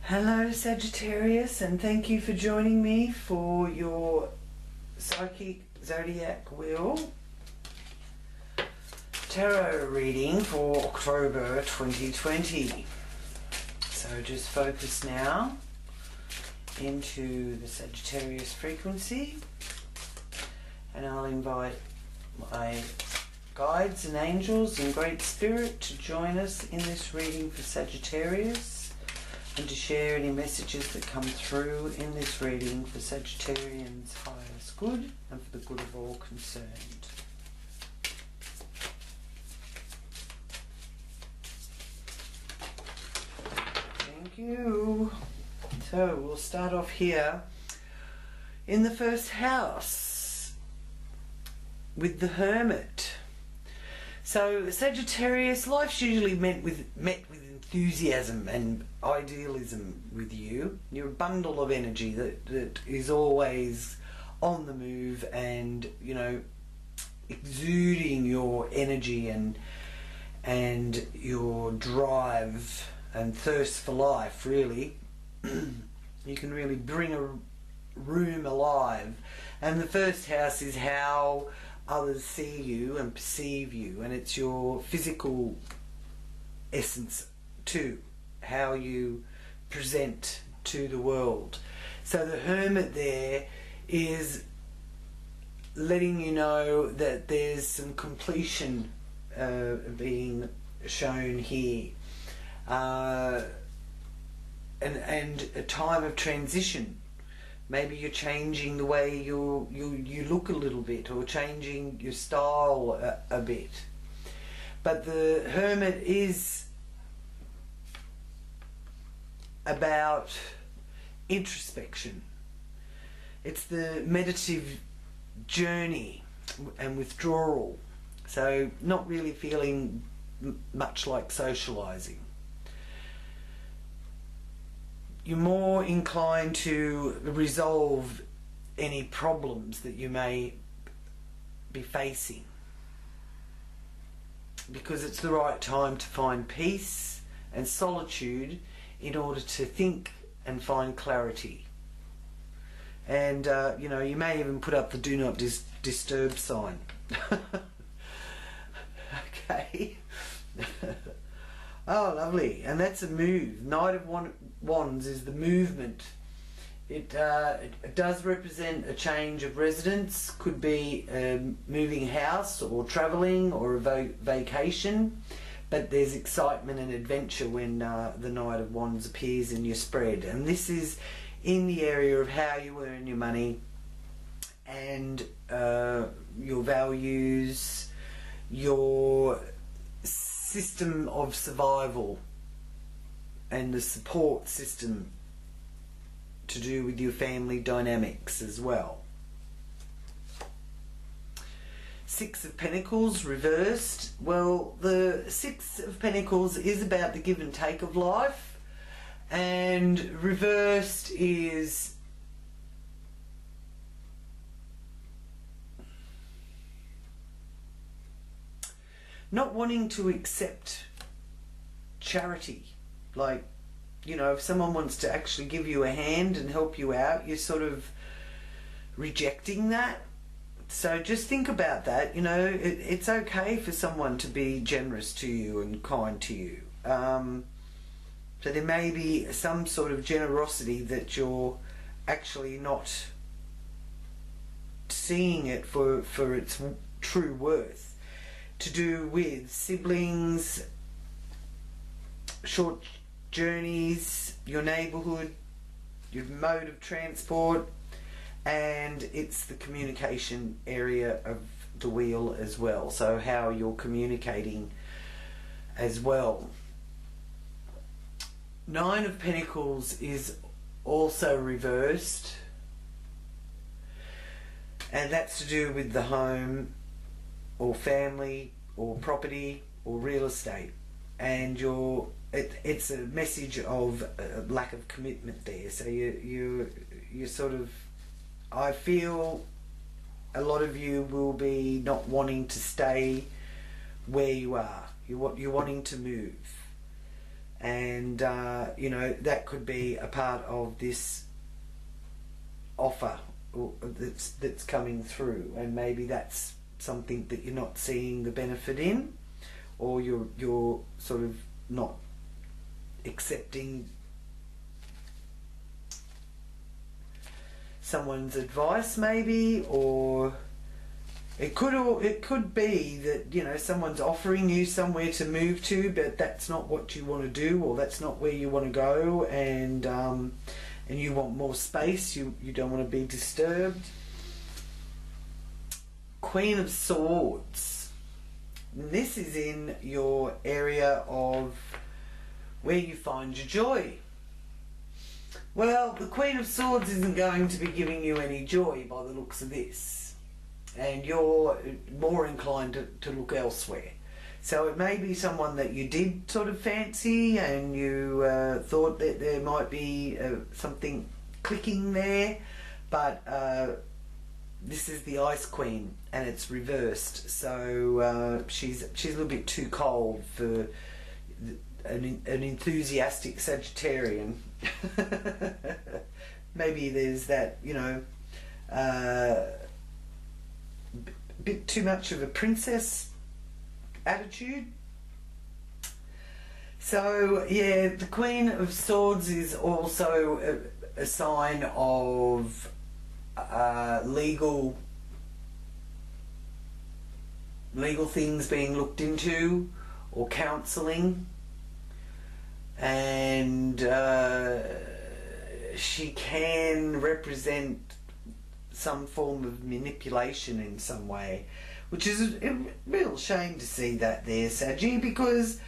Hello Sagittarius, and thank you for joining me for your Psychic Zodiac Wheel Tarot reading for October 2020. So just focus now into the Sagittarius frequency, and I'll invite my guides and angels and Great Spirit to join us in this reading for Sagittarius, and to share any messages that come through in this reading for Sagittarians' highest good and for the good of all concerned. Thank you. So we'll start off here in the first house with the Hermit. So Sagittarius, life's usually met with enthusiasm and idealism with you. You're a bundle of energy that is always on the move and, you know, exuding your energy and your drive and thirst for life, really. You can really bring a room alive. And the first house is how others see you and perceive you, and it's your physical essence too, how you present to the world. So the Hermit there is letting you know that there's some completion being shown here, and a time of transition. Maybe you're changing the way you look a little bit, or changing your style a bit. But the Hermit is about introspection. It's the meditative journey and withdrawal. So not really feeling much like socializing. You're more inclined to resolve any problems that you may be facing, because it's the right time to find peace and solitude in order to think and find clarity. And you know, you may even put up the do not disturb sign. Okay. Oh, lovely. And that's a move. Knight of Wands is the movement. It does represent a change of residence. Could be moving house or travelling or a vacation. But there's excitement and adventure when the Knight of Wands appears in your spread. And this is in the area of how you earn your money and your values, your system of survival, and the support system to do with your family dynamics as well. Six of Pentacles reversed. Well, the Six of Pentacles is about the give and take of life, and reversed is not wanting to accept charity. Like, you know, if someone wants to actually give you a hand and help you out, you're sort of rejecting that. So just think about that. You know, it's okay for someone to be generous to you and kind to you. So there may be some sort of generosity that you're actually not seeing it for its true worth. To do with siblings, short journeys, your neighbourhood, your mode of transport, and it's the communication area of the wheel as well. So how you're communicating as well. Nine of Pentacles is also reversed, and that's to do with the home or family or property or real estate, and it's a message of lack of commitment there. So you sort of, I feel a lot of you will be not wanting to stay where you are. You're wanting to move, and you know, that could be a part of this offer that's coming through, and maybe that's something that you're not seeing the benefit in, or you're sort of not accepting someone's advice, maybe, or it could be that, you know, someone's offering you somewhere to move to, but that's not what you want to do, or that's not where you want to go, and you want more space. You don't want to be disturbed. Queen of Swords. This is in your area of where you find your joy. Well, the Queen of Swords isn't going to be giving you any joy by the looks of this, and you're more inclined to look elsewhere. So it may be someone that you did sort of fancy, and you thought that there might be something clicking there, but this is the Ice Queen, and it's reversed. So she's a little bit too cold for an enthusiastic Sagittarian. Maybe there's that, you know, bit too much of a princess attitude. So yeah, the Queen of Swords is also a sign of legal things being looked into, or counselling, and she can represent some form of manipulation in some way, which is a real shame to see that there, Saggy, because,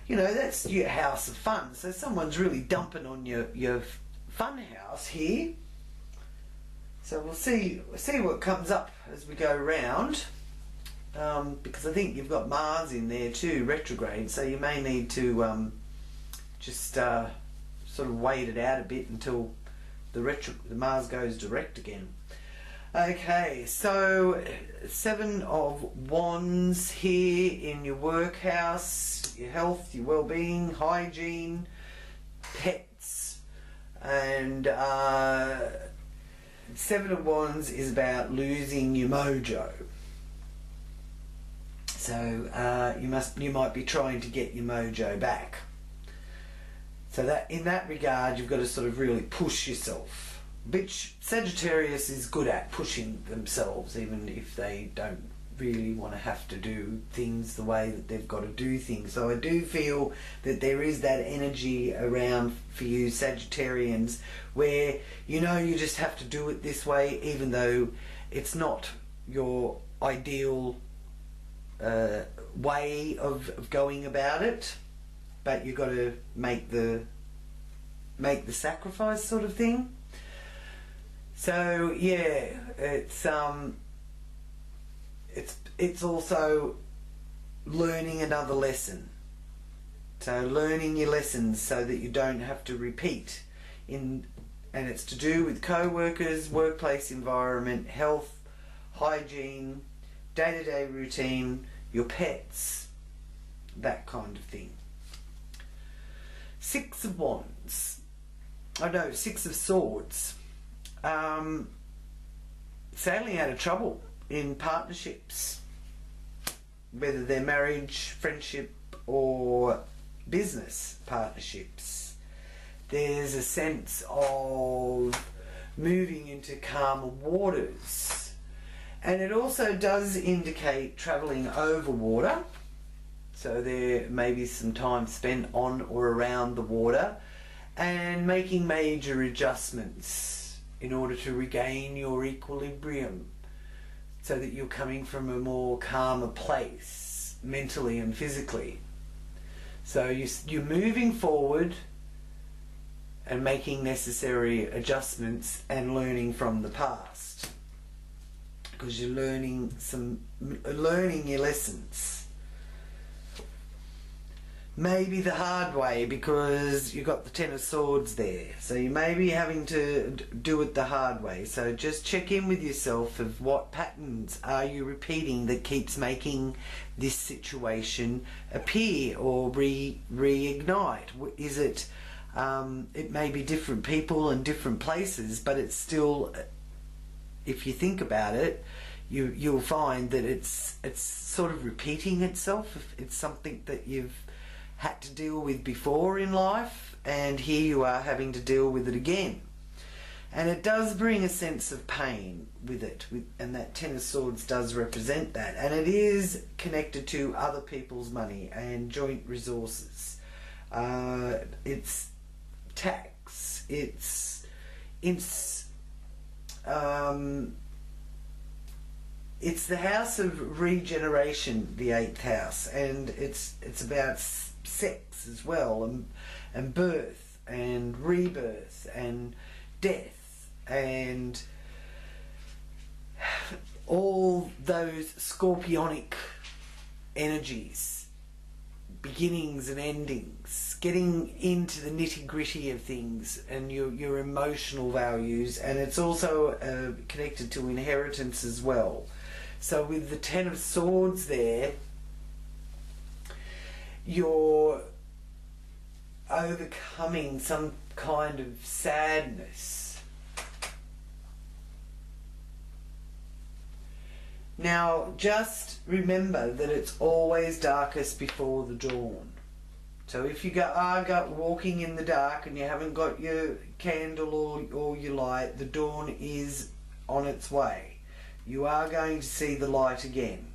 you know, that's your house of fun. So someone's really dumping on your fun house here. So we'll see what comes up as we go round, because I think you've got Mars in there too, retrograde. So you may need to just sort of wait it out a bit until the Mars goes direct again. Okay, so 7 of Wands here in your workhouse, your health, your well-being, hygiene, pets, and 7 of Wands is about losing your mojo. So you might be trying to get your mojo back. So that in that regard, you've got to sort of really push yourself, which Sagittarius is good at, pushing themselves, even if they don't really want to have to do things the way that they've got to do things. So I do feel that there is that energy around for you Sagittarians, where you know you just have to do it this way, even though it's not your ideal way of going about it, but you've got to make the sacrifice, sort of thing. So yeah, it's also learning another lesson. So learning your lessons so that you don't have to repeat and it's to do with co-workers, workplace environment, health, hygiene, day-to-day routine, your pets, that kind of thing. 6 of Wands. Oh no, 6 of Swords. Sailing out of trouble in partnerships, whether they're marriage, friendship, or business partnerships. There's a sense of moving into calmer waters, and it also does indicate travelling over water. So there may be some time spent on or around the water, and making major adjustments in order to regain your equilibrium, so that you're coming from a more calmer place mentally and physically. So you're moving forward and making necessary adjustments and learning from the past, because you're learning your lessons. maybe the hard way, because you've got the Ten of Swords there. So you may be having to do it the hard way. So just check in with yourself of what patterns are you repeating that keeps making this situation appear or reignite. Is it, it may be different people and different places, but it's still, if you think about it, you'll find that it's sort of repeating itself. If it's something that you've had to deal with before in life, and here you are having to deal with it again. And it does bring a sense of pain with it, and that Ten of Swords does represent that. And it is connected to other people's money and joint resources. It's tax, it's the house of regeneration, the 8th house, and it's about sex as well, and birth and rebirth and death and all those scorpionic energies, beginnings and endings, getting into the nitty-gritty of things and your emotional values. And it's also connected to inheritance as well. So with the Ten of Swords there, you're overcoming some kind of sadness. Now, just remember that it's always darkest before the dawn. So if you are walking in the dark and you haven't got your candle or your light, the dawn is on its way. You are going to see the light again.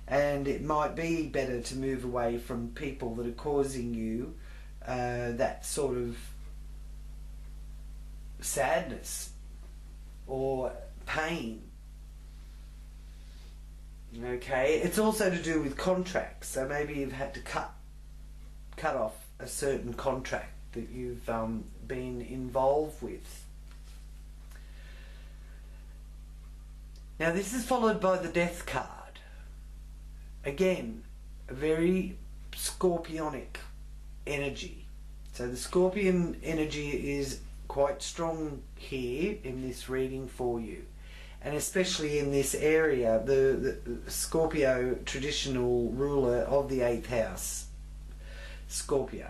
And it might be better to move away from people that are causing you that sort of sadness or pain. Okay, it's also to do with contracts. So maybe you've had to cut off a certain contract that you've been involved with. Now this is followed by the Death card. Again, a very scorpionic energy. So the scorpion energy is quite strong here in this reading for you. And especially in this area, the Scorpio, traditional ruler of the 8th house, Scorpio.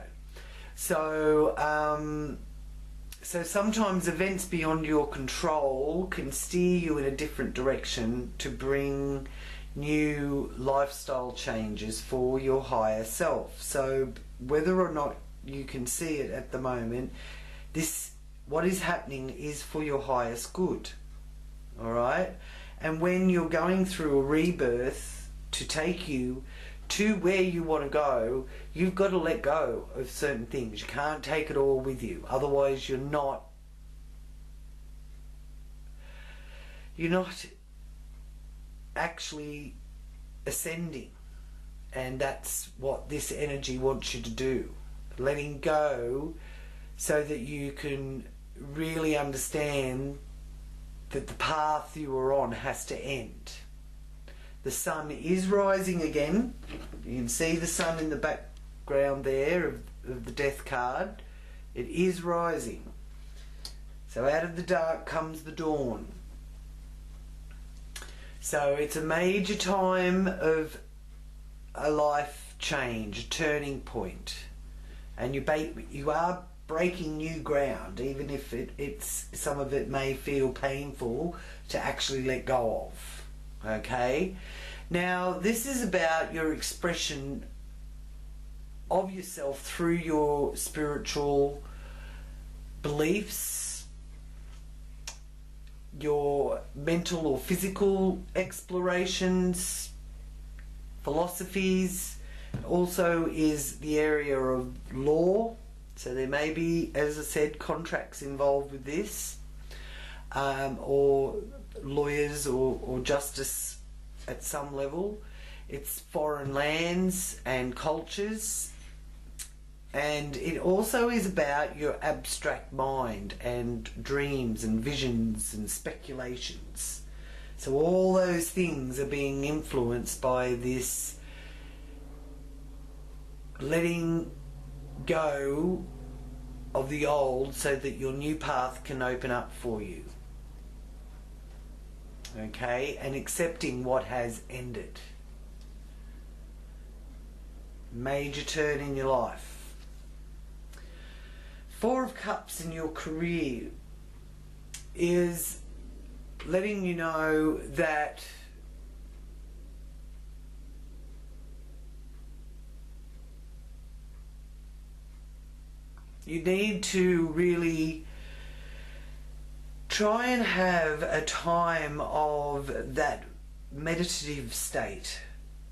So, so sometimes events beyond your control can steer you in a different direction to bring new lifestyle changes for your higher self. So whether or not you can see it at the moment, what is happening is for your highest good. Alright? And when you're going through a rebirth to take you to where you want to go, you've got to let go of certain things. You can't take it all with you. Otherwise you're not actually ascending. And that's what this energy wants you to do. Letting go so that you can really understand that the path you are on has to end. The sun is rising again. You can see the sun in the background there of the Death card. It is rising. So out of the dark comes the dawn. So it's a major time of a life change, a turning point. And you are breaking new ground, even if some of it may feel painful to actually let go of. Okay? Now, this is about your expression of yourself through your spiritual beliefs, your mental or physical explorations, philosophies. Also is the area of law. So there may be, as I said, contracts involved with this, or lawyers or justice at some level. It's foreign lands and cultures. And it also is about your abstract mind and dreams and visions and speculations. So all those things are being influenced by this letting go of the old so that your new path can open up for you. Okay, and accepting what has ended. Major turn in your life. Four of Cups in your career is letting you know that you need to really try and have a time of that meditative state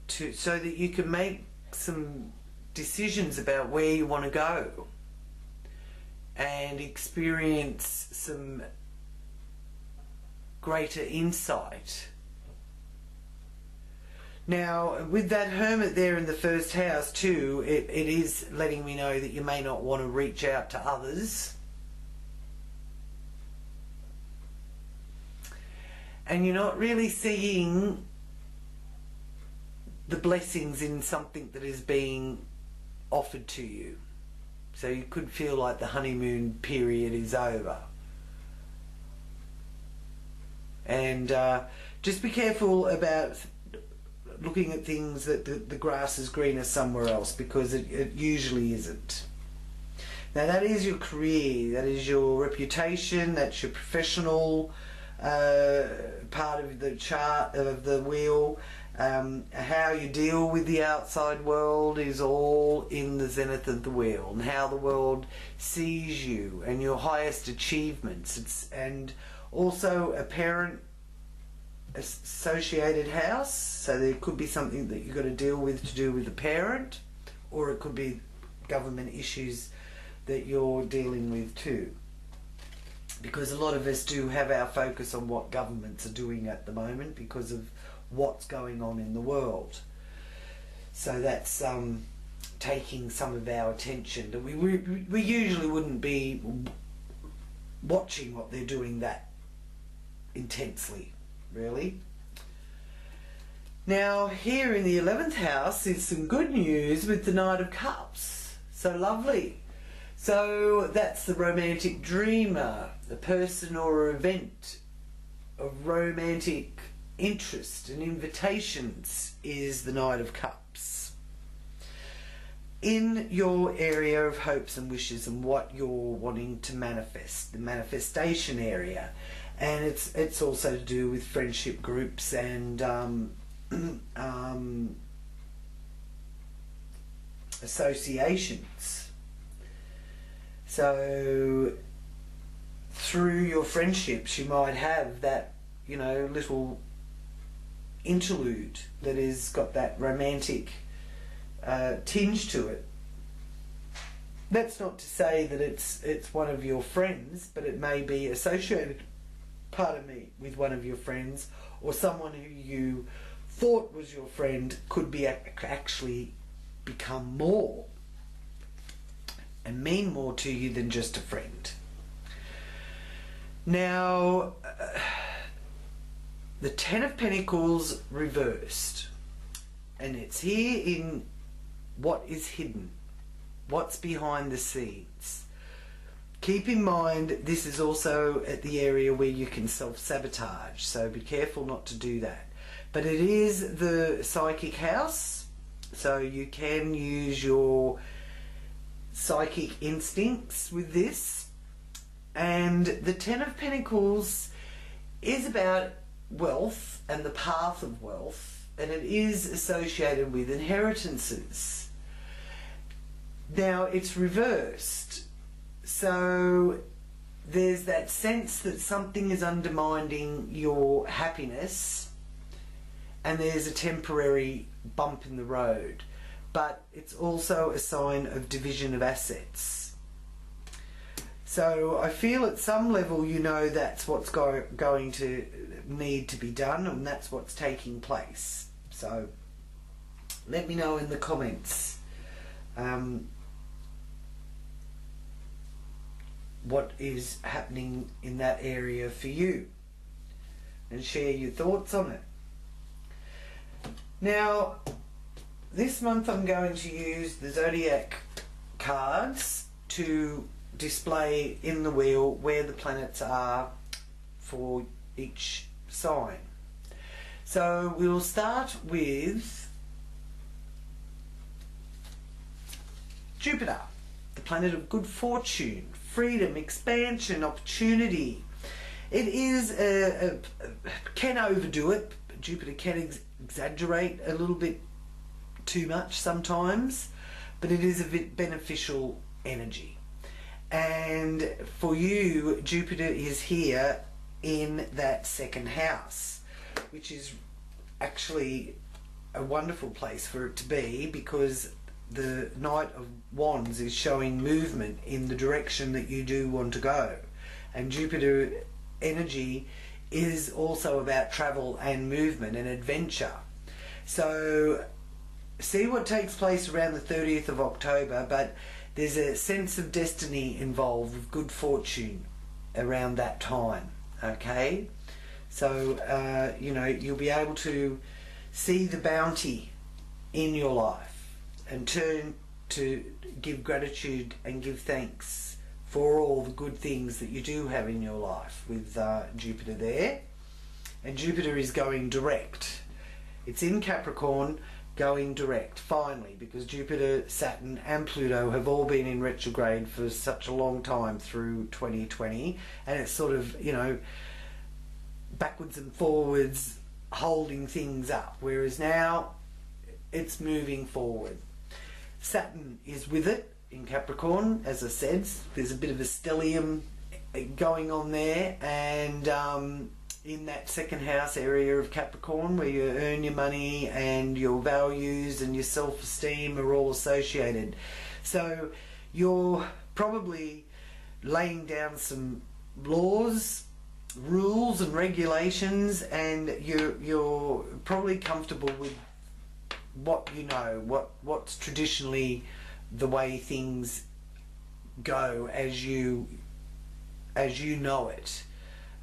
so that you can make some decisions about where you want to go and experience some greater insight. Now, with that Hermit there in the first house too, it is letting me know that you may not want to reach out to others. And you're not really seeing the blessings in something that is being offered to you. So you could feel like the honeymoon period is over. And just be careful about looking at things that the grass is greener somewhere else, because it usually isn't. Now that is your career, that is your reputation, that's your professional part of the chart of the wheel. How you deal with the outside world is all in the zenith of the wheel, and how the world sees you and your highest achievements. And also a parent associated house, so there could be something that you've got to deal with to do with the parent, or it could be government issues that you're dealing with too, because a lot of us do have our focus on what governments are doing at the moment because of what's going on in the world. So that's taking some of our attention that we usually wouldn't be watching what they're doing that intensely, really. Now here in the 11th house is some good news with the Knight of Cups. So lovely. So that's the romantic dreamer, the person or event of romantic interest and invitations is the Knight of Cups. In your area of hopes and wishes and what you're wanting to manifest, the manifestation area. And it's also to do with friendship groups and associations. So through your friendships you might have that, you know, little interlude that has got that romantic tinge to it. That's not to say that it's one of your friends, but it may be associated, pardon me, with one of your friends, or someone who you thought was your friend could be actually become more and mean more to you than just a friend. Now the Ten of Pentacles reversed, and it's here in what is hidden, what's behind the scenes. Keep in mind this is also at the area where you can self-sabotage, so be careful not to do that. But it is the psychic house, so you can use your psychic instincts with this. And the Ten of Pentacles is about wealth and the path of wealth, and it is associated with inheritances. Now it's reversed, so there's that sense that something is undermining your happiness and there's a temporary bump in the road, but it's also a sign of division of assets. So I feel at some level you know that's what's going to need to be done, and that's what's taking place. So let me know in the comments what is happening in that area for you, and share your thoughts on it. Now this month I'm going to use the Zodiac cards to display in the wheel where the planets are for each sign. So we'll start with Jupiter, the planet of good fortune, freedom, expansion, opportunity. It is can overdo it. Jupiter can exaggerate a little bit too much sometimes, but it is a bit beneficial energy. And for you, Jupiter is here in that second house, which is actually a wonderful place for it to be, because the Knight of Wands is showing movement in the direction that you do want to go. And Jupiter energy is also about travel and movement and adventure. So see what takes place around the 30th of October, but there's a sense of destiny involved with good fortune around that time. Okay, so you know, you'll be able to see the bounty in your life and turn to give gratitude and give thanks for all the good things that you do have in your life with Jupiter there. And Jupiter is going direct. It's in Capricorn, going direct finally, because Jupiter, Saturn and Pluto have all been in retrograde for such a long time through 2020, and it's sort of, you know, backwards and forwards holding things up, whereas now it's moving forward. Saturn is with it in Capricorn, as I said. There's a bit of a stellium going on there, and in that second house area of Capricorn, where you earn your money and your values and your self-esteem are all associated. So you're probably laying down some laws, rules and regulations, and you're probably comfortable with what you know, what's traditionally the way things go as you know it.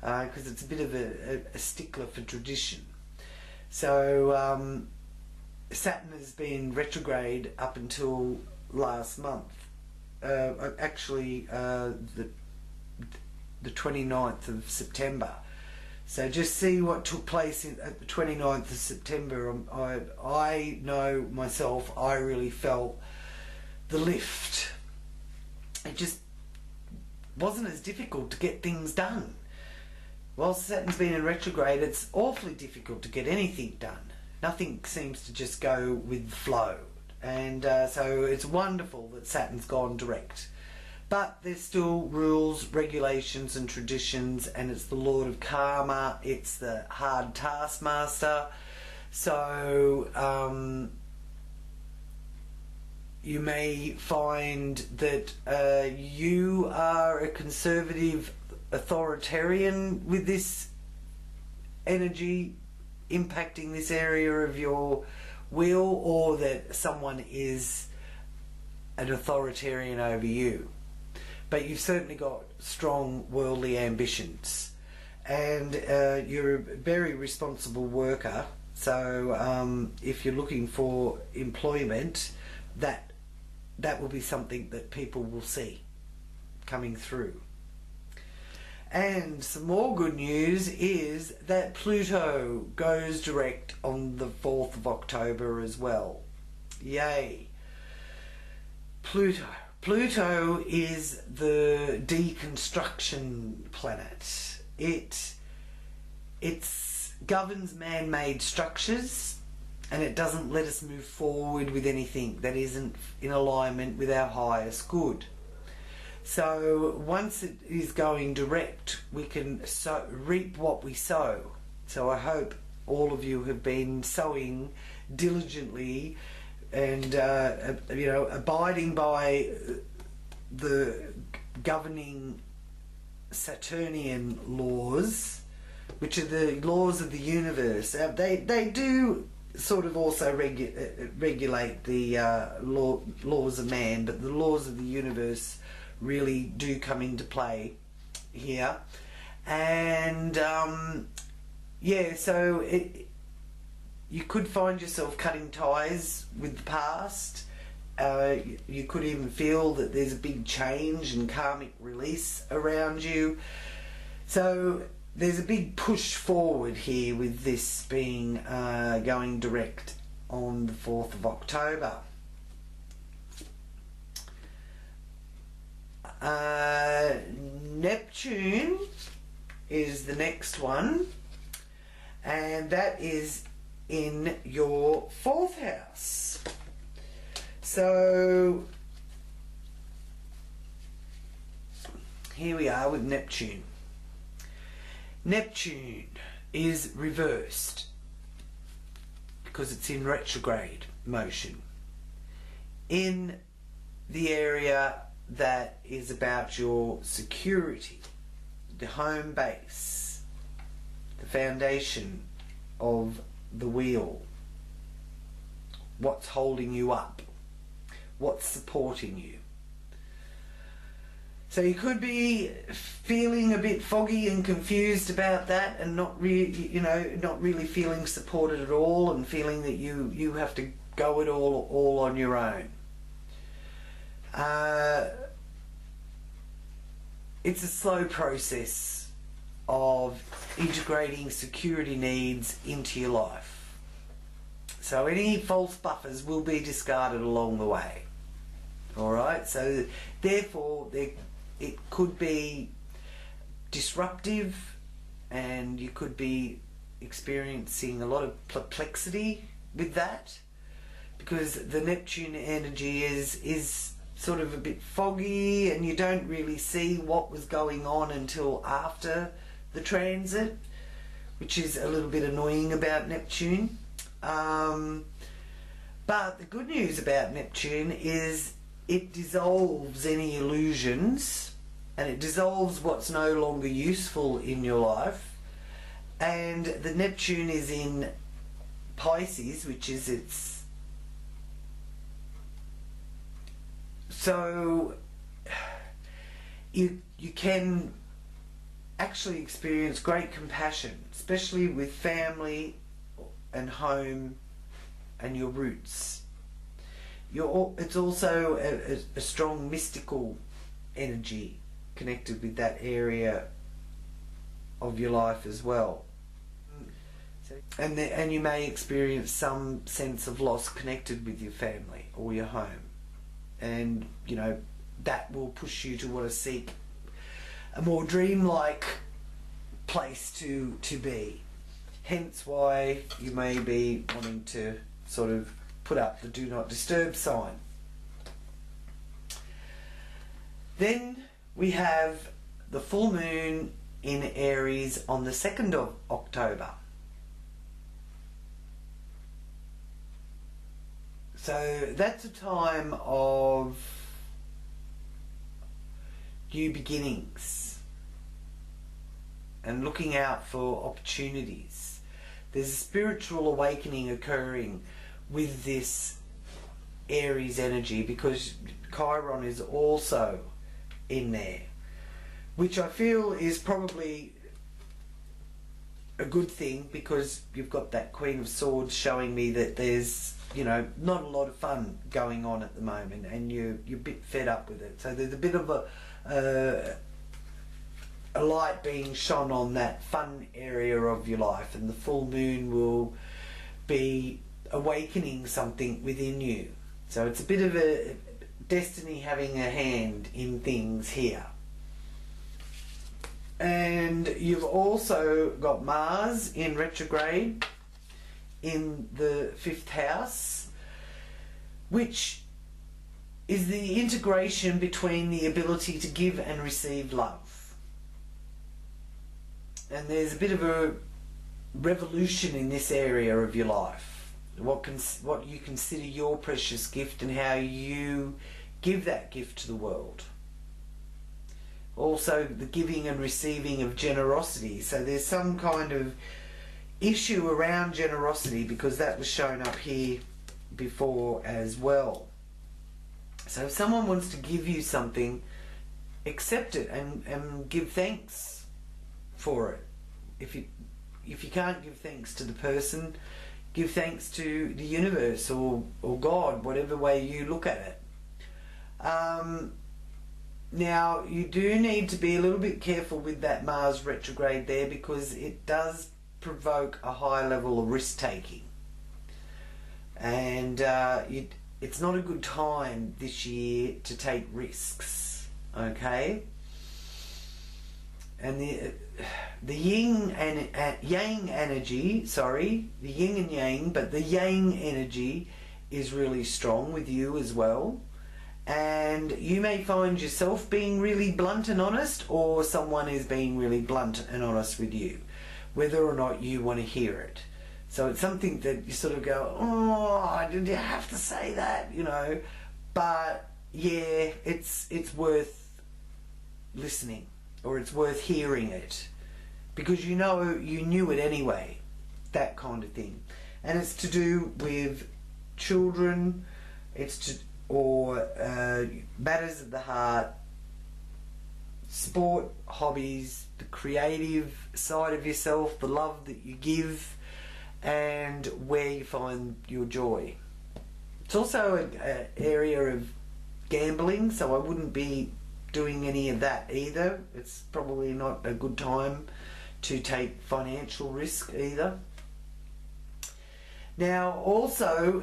Because it's a bit of a stickler for tradition. So Saturn has been retrograde up until last month. Actually, the 29th of September. So just see what took place at the 29th of September. I know myself, I really felt the lift. It just wasn't as difficult to get things done. While Saturn's been in retrograde, it's awfully difficult to get anything done. Nothing seems to just go with the flow. And so it's wonderful that Saturn's gone direct. But there's still rules, regulations and traditions, and it's the Lord of Karma, it's the hard taskmaster. So you may find that you are a conservative authoritarian with this energy impacting this area of your will, or that someone is an authoritarian over you. But you've certainly got strong worldly ambitions, and you're a very responsible worker. So if you're looking for employment, that will be something that people will see coming through. And some more good news is that Pluto goes direct on the 4th of October as well. Yay! Pluto is the deconstruction planet. It governs man-made structures, and it doesn't let us move forward with anything that isn't in alignment with our highest good. So once it is going direct, we can reap what we sow. So I hope all of you have been sowing diligently and you know, abiding by the governing Saturnian laws, which are the laws of the universe. They do sort of also regulate the laws of man, but the laws of the universe really do come into play here. And yeah, so you could find yourself cutting ties with the past. You could even feel that there's a big change and karmic release around you. So there's a big push forward here with this being going direct on the 4th of October. Neptune is the next one, and that is in your 4th house. So here we are with Neptune. Neptune is reversed because it's in retrograde motion in the area that is about your security, the home base, the foundation of the wheel, what's holding you up, what's supporting you. So you could be feeling a bit foggy and confused about that, and not really, not really feeling supported at all, and feeling that you have to go it all on your own. It's a slow process of integrating security needs into your life. So any false buffers will be discarded along the way. Alright, so therefore it could be disruptive, and you could be experiencing a lot of perplexity with that, because the Neptune energy is sort of a bit foggy, and you don't really see what was going on until after the transit, which is a little bit annoying about Neptune. But the good news about Neptune is it dissolves any illusions, and it dissolves what's no longer useful in your life. And the Neptune is in Pisces, which is its... So you can actually experience great compassion, especially with family and home and your roots. It's also a strong mystical energy connected with that area of your life as well. And you may experience some sense of loss connected with your family or your home. And that will push you to want to seek a more dreamlike place to be. Hence why you may be wanting to sort of put up the do not disturb sign. Then we have the full moon in Aries on the 2nd of October. So that's a time of new beginnings and looking out for opportunities. There's a spiritual awakening occurring with this Aries energy, because Chiron is also in there, which I feel is probably a good thing, because you've got that Queen of Swords showing me that there's not a lot of fun going on at the moment, and you're a bit fed up with it. So there's a bit of a light being shone on that fun area of your life, and the full moon will be awakening something within you. So it's a bit of a destiny having a hand in things here. And you've also got Mars in retrograde in the 5th house, which is the integration between the ability to give and receive love. And there's a bit of a revolution in this area of your life. What you consider your precious gift and how you give that gift to the world. Also the giving and receiving of generosity. So there's some kind of issue around generosity, because that was shown up here before as well. So if someone wants to give you something, accept it and give thanks for it. If you can't give thanks to the person, give thanks to the universe or God, whatever way you look at it. Now, you do need to be a little bit careful with that Mars retrograde there, because it does provoke a high level of risk-taking. And it's not a good time this year to take risks, okay? And the yin and yang energy, sorry, the yin and yang, but the yang energy is really strong with you as well. And you may find yourself being really blunt and honest, or someone is being really blunt and honest with you, whether or not you want to hear it. So it's something that you sort of go, oh, did you have to say that, you know? But yeah, it's worth listening, or it's worth hearing it, because you know you knew it anyway, that kind of thing. And it's to do with children, or matters of the heart, sport, hobbies, the creative side of yourself, the love that you give, and where you find your joy. It's also an area of gambling, so I wouldn't be doing any of that either. It's probably not a good time to take financial risk either. Now also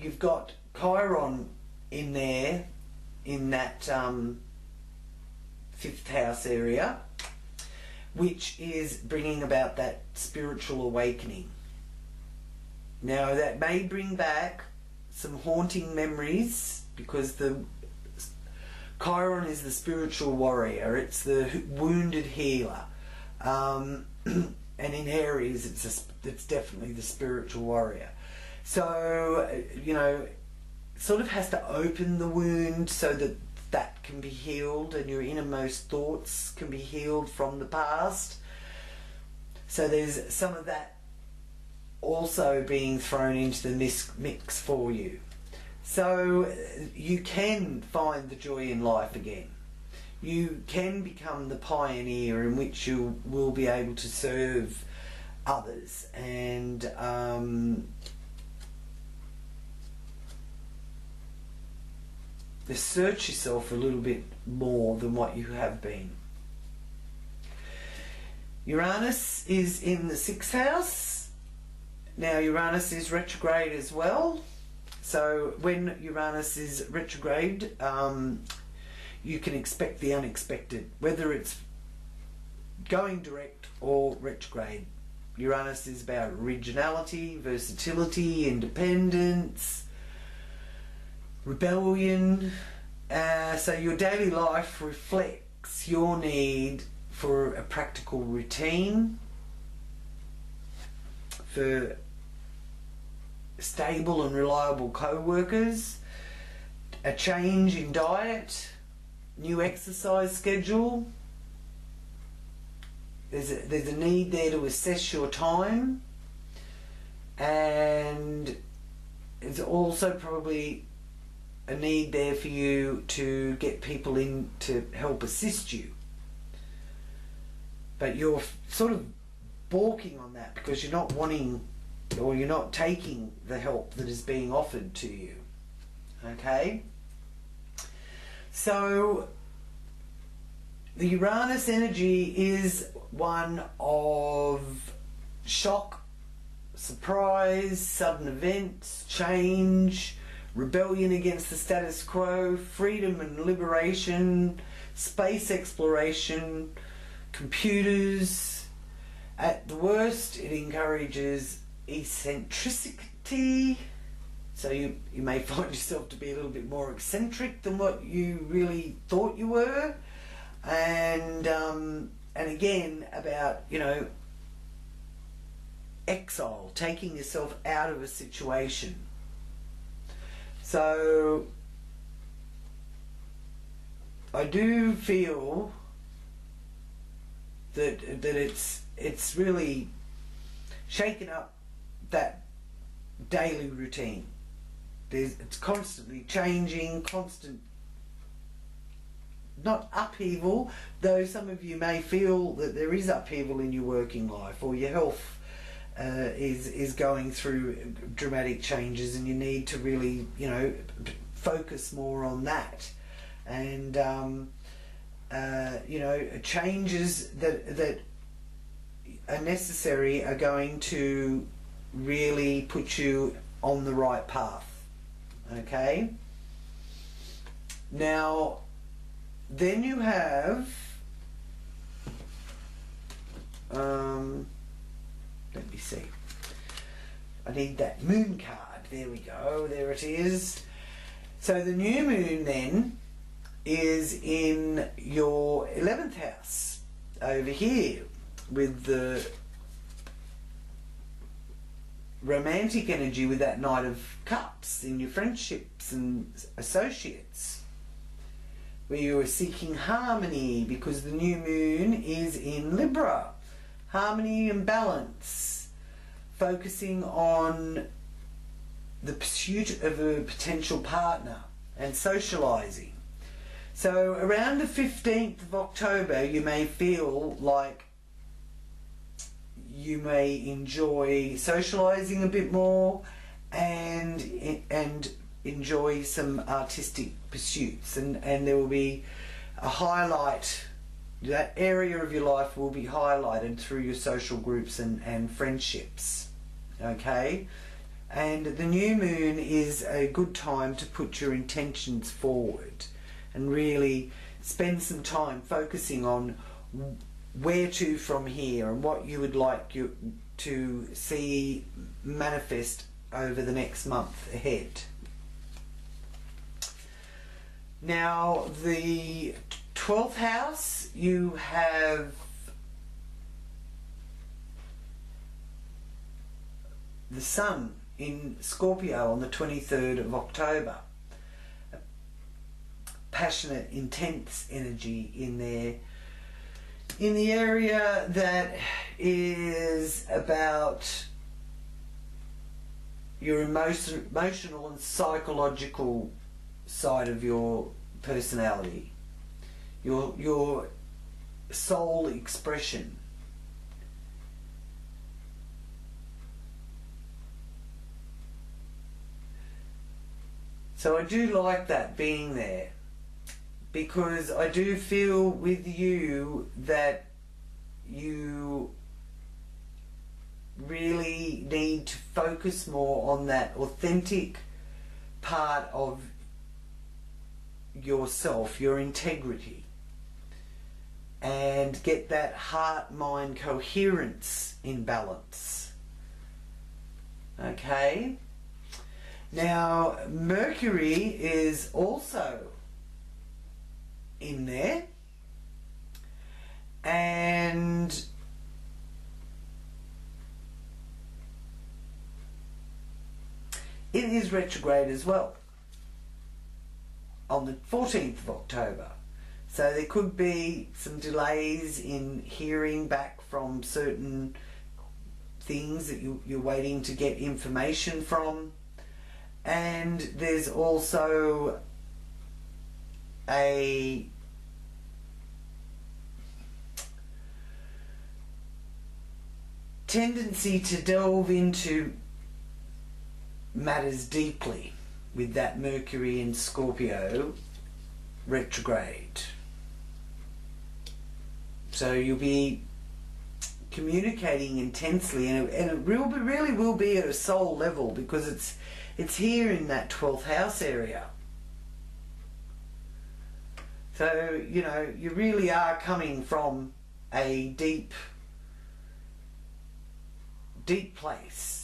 you've got Chiron in there, in that 5th house area, which is bringing about that spiritual awakening. Now that may bring back some haunting memories, because the Chiron is the spiritual warrior, it's the wounded healer, and in Aries it's definitely the spiritual warrior. So you know, sort of has to open the wound so that that can be healed, and your innermost thoughts can be healed from the past. So there's some of that also being thrown into the mix for you. So you can find the joy in life again. You can become the pioneer in which you will be able to serve others and assert yourself a little bit more than what you have been. Uranus is in the 6th house. Now Uranus is retrograde as well. So when Uranus is retrograde, you can expect the unexpected, whether it's going direct or retrograde. Uranus is about originality, versatility, independence, rebellion. So your daily life reflects your need for a practical routine, for stable and reliable co-workers, a change in diet, new exercise schedule. There's a need there to assess your time, and there's also probably a need there for you to get people in to help assist you. But you're sort of balking on that because you're not wanting, or you're not taking the help that is being offered to you. Okay? So the Uranus energy is one of shock, surprise, sudden events, change, rebellion against the status quo, freedom and liberation, space exploration, computers. At the worst, it encourages eccentricity. So you may find yourself to be a little bit more eccentric than what you really thought you were. And again, about, you know, exile, taking yourself out of a situation. So I do feel that it's really shaken up that daily routine. It's constantly changing, constant, not upheaval, though some of you may feel that there is upheaval in your working life or your health is going through dramatic changes, and you need to really, you know, focus more on that. And you know, changes that are necessary are going to really put you on the right path. Okay. Now, then you have let me see. I need that moon card. There we go. There it is. So the new moon then is in your 11th house over here with the romantic energy, with that Knight of Cups in your friendships and associates, where you are seeking harmony, because the new moon is in Libra. Harmony and balance, focusing on the pursuit of a potential partner and socializing. So around the 15th of October, you may feel like you may enjoy socializing a bit more and enjoy some artistic pursuits, and there will be a highlight. That area of your life will be highlighted through your social groups and friendships. Okay? And the new moon is a good time to put your intentions forward and really spend some time focusing on where to from here and what you would like to see manifest over the next month ahead. Now, the 12th house, you have the Sun in Scorpio on the 23rd of October. Passionate, intense energy in there, in the area that is about your emotional and psychological side of your personality, your soul expression. So I do like that being there, because I do feel with you that you really need to focus more on that authentic part of yourself, your integrity, and get that heart-mind coherence in balance. Okay? Now, Mercury is also in there, and it is retrograde as well on the 14th of October. So there could be some delays in hearing back from certain things that you're waiting to get information from. And there's also a tendency to delve into matters deeply with that Mercury in Scorpio retrograde. So you'll be communicating intensely, and it really will be at a soul level, because it's here in that 12th house area. So, you know, you really are coming from a deep place.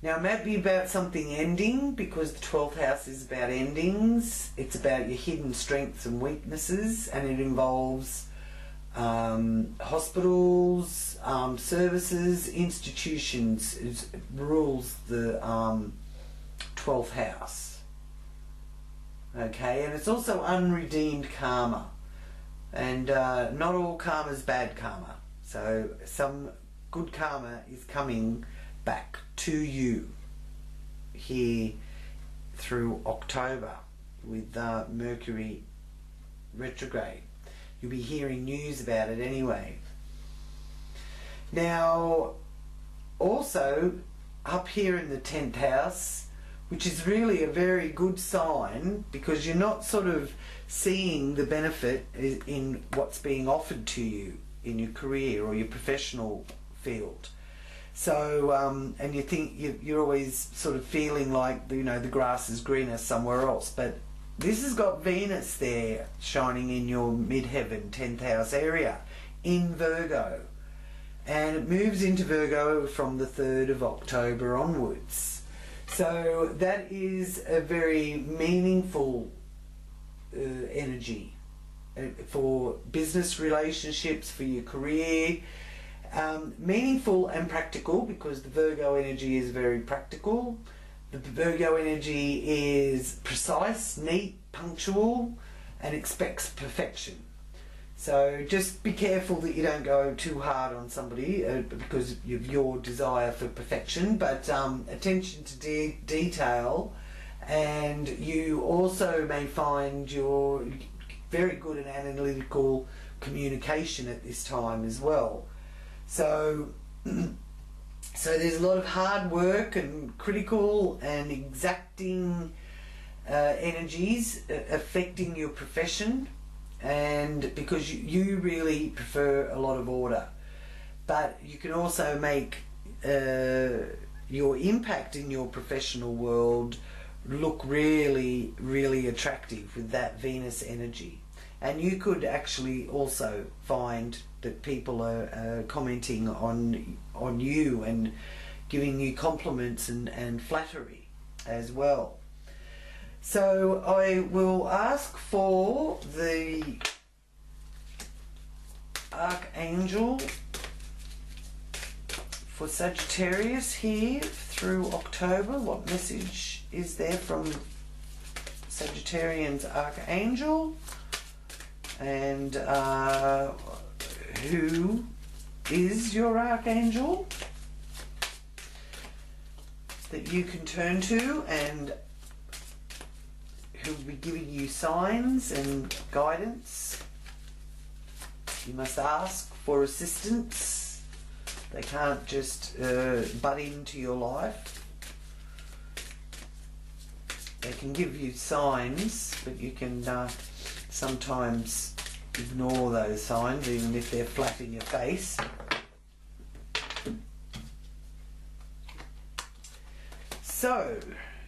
Now, it might be about something ending, because the 12th house is about endings. It's about your hidden strengths and weaknesses, and it involves hospitals, services, institutions. It rules the 12th house. Okay, and it's also unredeemed karma, and not all karma is bad karma. So some good karma is coming back to you here through October with Mercury retrograde. You'll be hearing news about it anyway. Now, also up here in the 10th house, which is really a very good sign, because you're not sort of seeing the benefit in what's being offered to you in your career or your professional field. So, and you think you're always sort of feeling like, you know, the grass is greener somewhere else. But this has got Venus there shining in your midheaven 10th house area in Virgo. And it moves into Virgo from the 3rd of October onwards. So that is a very meaningful energy for business relationships, for your career. Meaningful and practical, because the Virgo energy is very practical. The Virgo energy is precise, neat, punctual, and expects perfection. So just be careful that you don't go too hard on somebody because of your desire for perfection, but attention to detail. And you also may find you're very good at analytical communication at this time as well. So there's a lot of hard work and critical and exacting energies affecting your profession, and because you really prefer a lot of order. But you can also make your impact in your professional world look really, really attractive with that Venus energy. And you could actually also find that people are commenting on you and giving you compliments and flattery as well. So I will ask for the Archangel for Sagittarius here through October. What message is there from Sagittarian's Archangel? And who is your Archangel that you can turn to, and who will be giving you signs and guidance? You must ask for assistance. They can't just butt into your life. They can give you signs, but you can sometimes ignore those signs, even if they're flat in your face. So,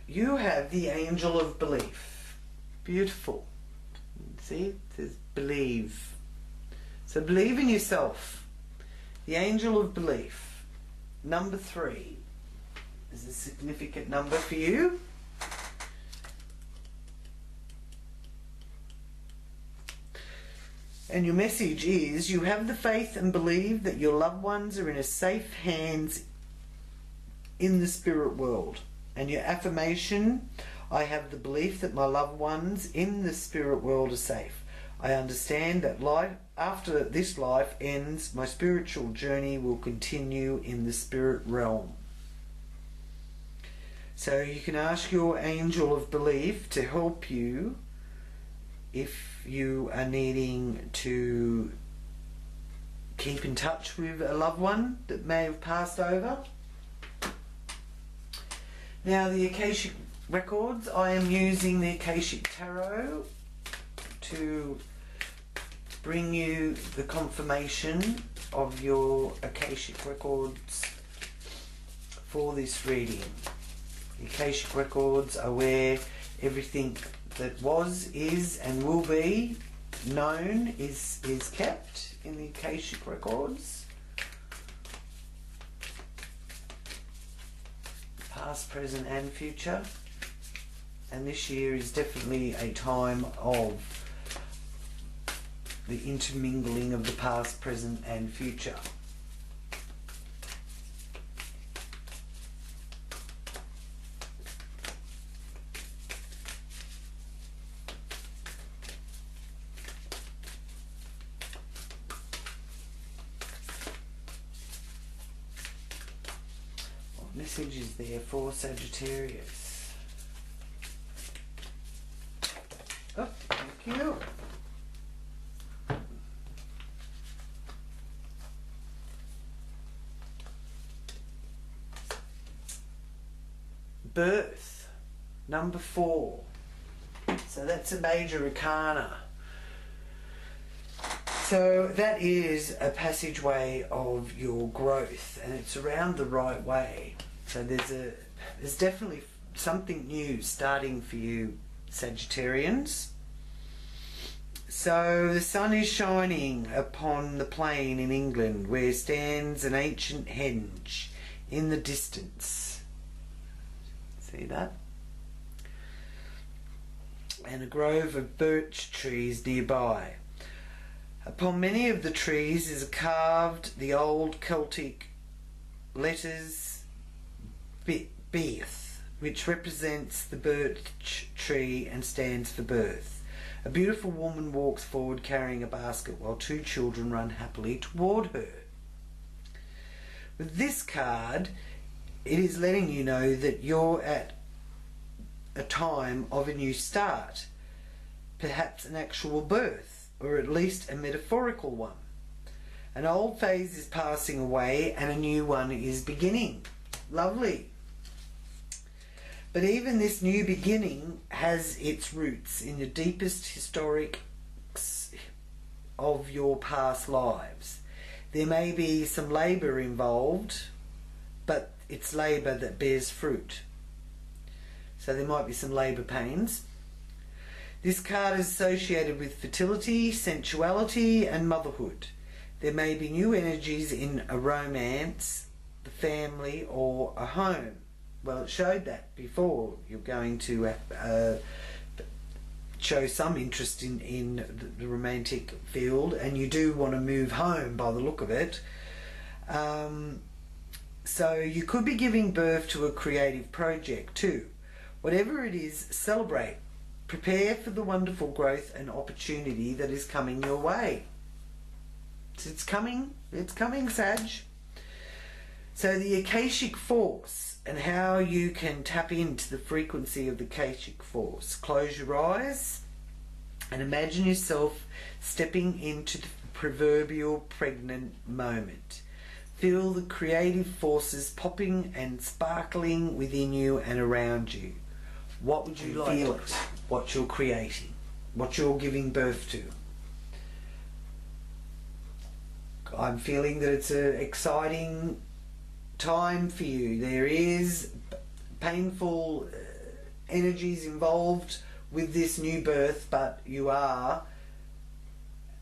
you have the Angel of Belief. Beautiful. See, it says believe. So believe in yourself. The Angel of Belief. Number 3 is a significant number for you. And your message is, you have the faith and believe that your loved ones are in a safe hands in the spirit world. And your affirmation, I have the belief that my loved ones in the spirit world are safe. I understand that life after this life ends, my spiritual journey will continue in the spirit realm. So you can ask your Angel of Belief to help you if you are needing to keep in touch with a loved one that may have passed over. Now the Akashic Records, I am using the Akashic Tarot to bring you the confirmation of your Akashic Records for this reading. The Akashic Records are where everything that was, is and will be known is kept in the Akashic Records. Past, present and future. And this year is definitely a time of the intermingling of the past, present and future. Message is there for Sagittarius. Oh, thank you. birth, number 4. So that's a major arcana. So that is a passageway of your growth, and it's around the right way. So there's definitely something new starting for you, Sagittarians. So the sun is shining upon the plain in England, where stands an ancient henge in the distance. See that? And a grove of birch trees nearby. Upon many of the trees is carved the old Celtic letters Beath, which represents the birch tree and stands for birth. A beautiful woman walks forward carrying a basket while 2 children run happily toward her. With this card, it is letting you know that you're at a time of a new start, perhaps an actual birth, or at least a metaphorical one. An old phase is passing away and a new one is beginning. Lovely. But even this new beginning has its roots in the deepest historics of your past lives. There may be some labour involved, but it's labour that bears fruit. So there might be some labour pains. This card is associated with fertility, sensuality and motherhood. There may be new energies in a romance, the family or a home. Well, it showed that before. You're going to show some interest in the romantic field, and you do want to move home by the look of it. So you could be giving birth to a creative project too. Whatever it is, celebrate. Prepare for the wonderful growth and opportunity that is coming your way. It's coming, Sag. So the Akashic Force and how you can tap into the frequency of the Akashic Force. Close your eyes and imagine yourself stepping into the proverbial pregnant moment. Feel the creative forces popping and sparkling within you and around you. What would you like? Feel it. What you're creating. What you're giving birth to. I'm feeling that it's an exciting time for you. There is painful energies involved with this new birth, but you are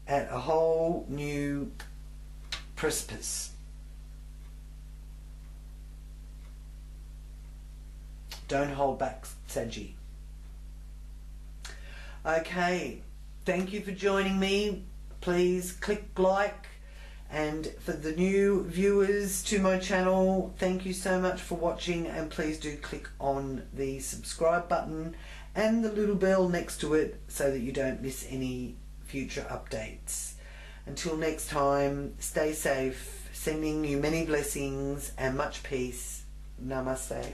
at a whole new precipice. Don't hold back, Saggy. Okay, thank you for joining me. Please click like, and for the new viewers to my channel, thank you so much for watching, and please do click on the subscribe button and the little bell next to it so that you don't miss any future updates. Until next time, stay safe, sending you many blessings and much peace. Namaste.